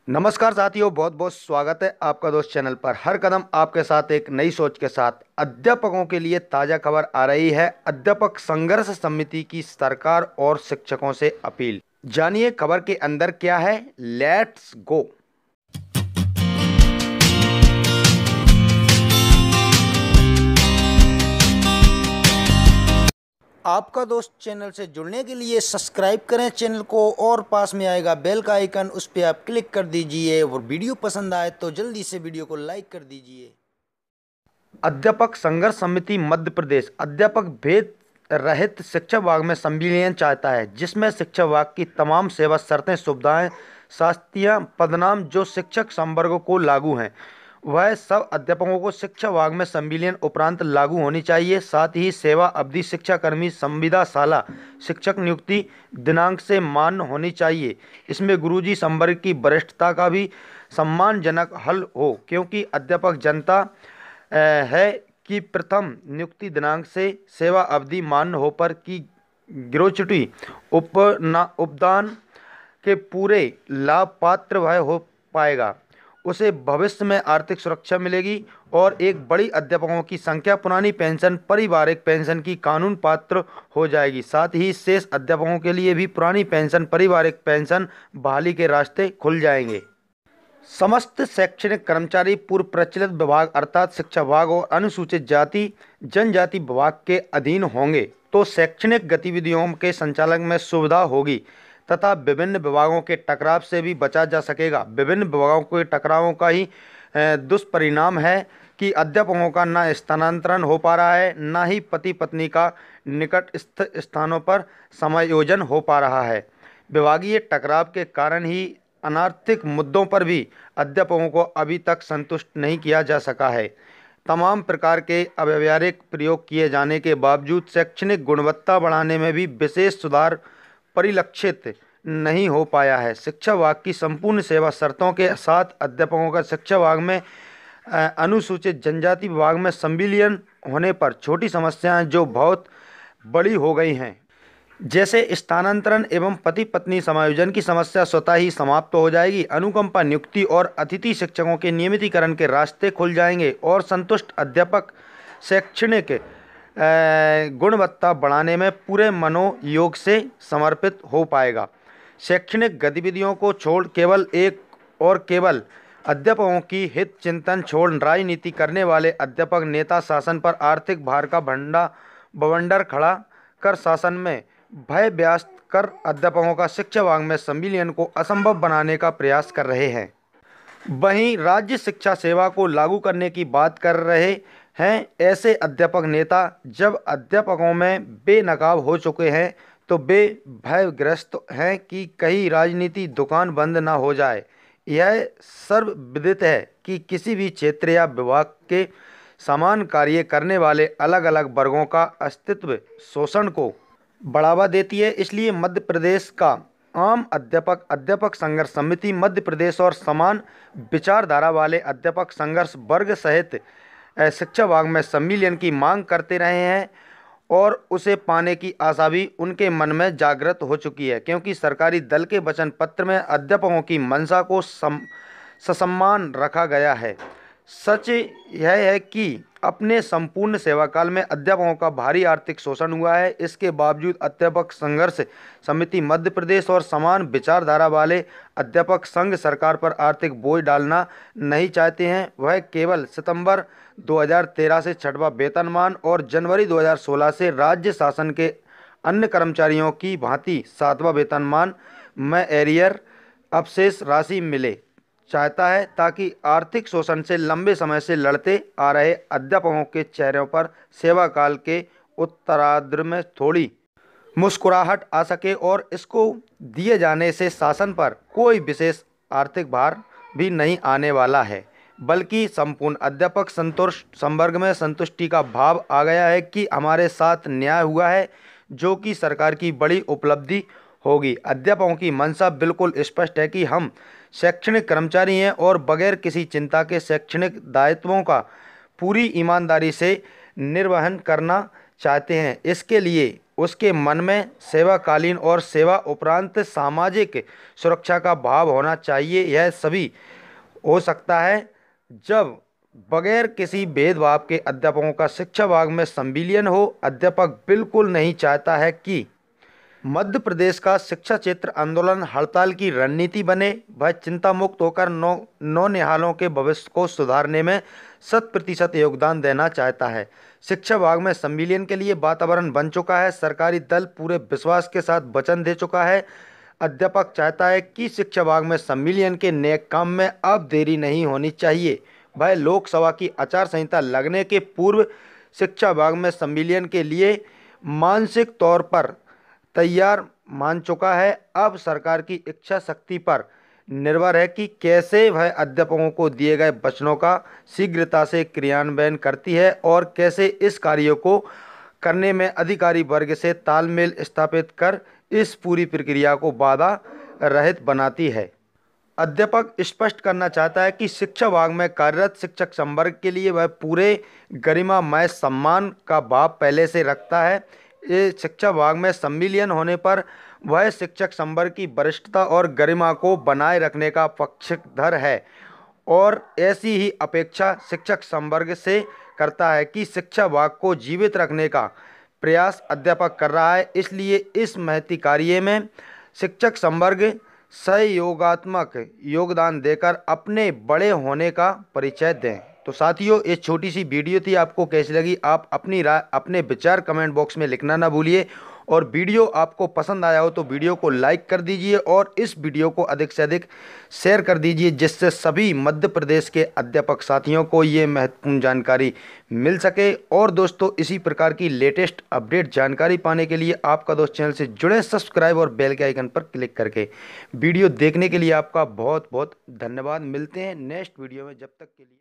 नमस्कार साथियों, बहुत बहुत स्वागत है आपका दोस्त चैनल पर। हर कदम आपके साथ एक नई सोच के साथ अध्यापकों के लिए ताज़ा खबर आ रही है। अध्यापक संघर्ष समिति की सरकार और शिक्षकों से अपील। जानिए खबर के अंदर क्या है। Let's go. आपका दोस्त चैनल से जुड़ने के लिए सब्सक्राइब करें चैनल को और पास में आएगा बेल का आइकन, उस पर आप क्लिक कर दीजिए और वीडियो पसंद आए तो जल्दी से वीडियो को लाइक कर दीजिए। अध्यापक संघर्ष समिति मध्य प्रदेश अध्यापक भेद रहित शिक्षा विभाग में संविलियन चाहता है, जिसमें शिक्षा विभाग की तमाम सेवा शर्तें, सुविधाएं, शास्त्रीय पदनाम जो शिक्षक संवर्गों को लागू हैं वह सब अध्यापकों को शिक्षा विभाग में संविलियन उपरांत लागू होनी चाहिए। साथ ही सेवा अवधि शिक्षाकर्मी संविदा शाला शिक्षक नियुक्ति दिनांक से मान्य होनी चाहिए। इसमें गुरुजी संवर्ग की वरिष्ठता का भी सम्मानजनक हल हो, क्योंकि अध्यापक जनता है कि प्रथम नियुक्ति दिनांक से सेवा अवधि मान्य हो पर की ग्रेच्युटी उपदान के पूरे लाभ पात्र वह हो पाएगा, उसे भविष्य में आर्थिक सुरक्षा मिलेगी और एक बड़ी अध्यापकों की संख्या पुरानी पेंशन पारिवारिक पेंशन की कानून पात्र हो जाएगी। साथ ही शेष अध्यापकों के लिए भी पुरानी पेंशन पारिवारिक पेंशन बहाली के रास्ते खुल जाएंगे। समस्त शैक्षणिक कर्मचारी पूर्व प्रचलित विभाग अर्थात शिक्षा विभाग और अनुसूचित जाति जनजाति विभाग के अधीन होंगे तो शैक्षणिक गतिविधियों के संचालन में सुविधा होगी तथा विभिन्न विभागों के टकराव से भी बचा जा सकेगा। विभिन्न विभागों के टकरावों का ही दुष्परिणाम है कि अध्यापकों का न स्थानांतरण हो पा रहा है, न ही पति पत्नी का निकटस्थ स्थानों पर समायोजन हो पा रहा है। विभागीय टकराव के कारण ही अनार्थिक मुद्दों पर भी अध्यापकों को अभी तक संतुष्ट नहीं किया जा सका है। तमाम प्रकार के अव्यावहारिक प्रयोग किए जाने के बावजूद शैक्षणिक गुणवत्ता बढ़ाने में भी विशेष सुधार परिलक्षित नहीं हो पाया है। शिक्षा विभाग की संपूर्ण सेवा शर्तों के साथ अध्यापकों का शिक्षा विभाग में अनुसूचित जनजाति विभाग में संविलियन होने पर छोटी समस्याएं जो बहुत बड़ी हो गई हैं, जैसे स्थानांतरण एवं पति पत्नी समायोजन की समस्या स्वतः ही समाप्त हो जाएगी। अनुकंपा नियुक्ति और अतिथि शिक्षकों के नियमितीकरण के रास्ते खुल जाएंगे और संतुष्ट अध्यापक शैक्षणिक गुणवत्ता बढ़ाने में पूरे मनोयोग से समर्पित हो पाएगा। शैक्षणिक गतिविधियों को छोड़ केवल अध्यापकों की हित चिंतन छोड़ राजनीति करने वाले अध्यापक नेता शासन पर आर्थिक भार का बवंडर खड़ा कर शासन में भय व्याप्त कर अध्यापकों का शिक्षा विभाग में संविलियन को असंभव बनाने का प्रयास कर रहे हैं। वहीं राज्य शिक्षा सेवा को लागू करने की बात कर रहे हैं। ऐसे अध्यापक नेता जब अध्यापकों में बेनकाब हो चुके हैं तो वे भयग्रस्त हैं कि कहीं राजनीति दुकान बंद ना हो जाए। यह सर्वविदित है कि किसी भी क्षेत्र या विभाग के समान कार्य करने वाले अलग अलग वर्गों का अस्तित्व शोषण को बढ़ावा देती है। इसलिए मध्य प्रदेश का आम अध्यापक संघर्ष समिति मध्य प्रदेश और समान विचारधारा वाले अध्यापक संघर्ष वर्ग सहित शिक्षा विभाग में संविलियन की मांग करते रहे हैं और उसे पाने की आशा भी उनके मन में जागृत हो चुकी है, क्योंकि सरकारी दल के वचन पत्र में अध्यापकों की मंशा को ससम्मान रखा गया है। सच यह है कि अपने संपूर्ण सेवाकाल में अध्यापकों का भारी आर्थिक शोषण हुआ है। इसके बावजूद अध्यापक संघर्ष समिति मध्य प्रदेश और समान विचारधारा वाले अध्यापक संघ सरकार पर आर्थिक बोझ डालना नहीं चाहते हैं। वह केवल सितंबर 2013 से 6वां वेतनमान और जनवरी 2016 से राज्य शासन के अन्य कर्मचारियों की भांति 7वां वेतनमान में एरियर अवशेष राशि मिले चाहता है, ताकि आर्थिक शोषण से लंबे समय से लड़ते आ रहे अध्यापकों के चेहरों पर सेवा काल के उत्तरार्ध में थोड़ी मुस्कुराहट आ सके और इसको दिए जाने से शासन पर कोई विशेष आर्थिक भार भी नहीं आने वाला है, बल्कि संपूर्ण अध्यापक संवर्ग में संतुष्टि का भाव आ गया है कि हमारे साथ न्याय हुआ है, जो कि सरकार की बड़ी उपलब्धि होगी। अध्यापकों की मंशा बिल्कुल स्पष्ट है कि हम शैक्षणिक कर्मचारी हैं और बगैर किसी चिंता के शैक्षणिक दायित्वों का पूरी ईमानदारी से निर्वहन करना चाहते हैं। इसके लिए उसके मन में सेवाकालीन और सेवा उपरांत सामाजिक सुरक्षा का भाव होना चाहिए। यह सभी हो सकता है जब बगैर किसी भेदभाव के अध्यापकों का शिक्षा विभाग में संविलियन हो। अध्यापक बिल्कुल नहीं चाहता है कि मध्य प्रदेश का शिक्षा क्षेत्र आंदोलन हड़ताल की रणनीति बने। वह चिंता मुक्त होकर नौनिहालों के भविष्य को सुधारने में 100% योगदान देना चाहता है। शिक्षा विभाग में संविलियन के लिए वातावरण बन चुका है। सरकारी दल पूरे विश्वास के साथ वचन दे चुका है। अध्यापक चाहता है कि शिक्षा विभाग में संविलियन के नेक काम में अब देरी नहीं होनी चाहिए। वह लोकसभा की आचार संहिता लगने के पूर्व शिक्षा विभाग में संविलियन के लिए मानसिक तौर पर तैयार मान चुका है। अब सरकार की इच्छा शक्ति पर निर्भर है कि कैसे वह अध्यापकों को दिए गए वचनों का शीघ्रता से क्रियान्वयन करती है और कैसे इस कार्य को करने में अधिकारी वर्ग से तालमेल स्थापित कर इस पूरी प्रक्रिया को बाधा रहित बनाती है। अध्यापक स्पष्ट करना चाहता है कि शिक्षा विभाग में कार्यरत शिक्षक संवर्ग के लिए वह पूरे गरिमामय सम्मान का भाव पहले से रखता है। ये शिक्षा विभाग में संविलियन होने पर वह शिक्षक संवर्ग की वरिष्ठता और गरिमा को बनाए रखने का पक्षधर है और ऐसी ही अपेक्षा शिक्षक संवर्ग से करता है कि शिक्षा विभाग को जीवित रखने का प्रयास अध्यापक कर रहा है। इसलिए इस महती कार्य में शिक्षक संवर्ग सहयोगात्मक योगदान देकर अपने बड़े होने का परिचय दें। तो साथियों, ये छोटी सी वीडियो थी, आपको कैसी लगी आप अपनी राय अपने विचार कमेंट बॉक्स में लिखना ना भूलिए। और वीडियो आपको पसंद आया हो तो वीडियो को लाइक कर दीजिए और इस वीडियो को अधिक से अधिक शेयर कर दीजिए, जिससे सभी मध्य प्रदेश के अध्यापक साथियों को ये महत्वपूर्ण जानकारी मिल सके। और दोस्तों, इसी प्रकार की लेटेस्ट अपडेट जानकारी पाने के लिए आपका दोस्त चैनल से जुड़े, सब्सक्राइब और बेल के आइकन पर क्लिक करके। वीडियो देखने के लिए आपका बहुत बहुत धन्यवाद। मिलते हैं नेक्स्ट वीडियो में, जब तक के लिए।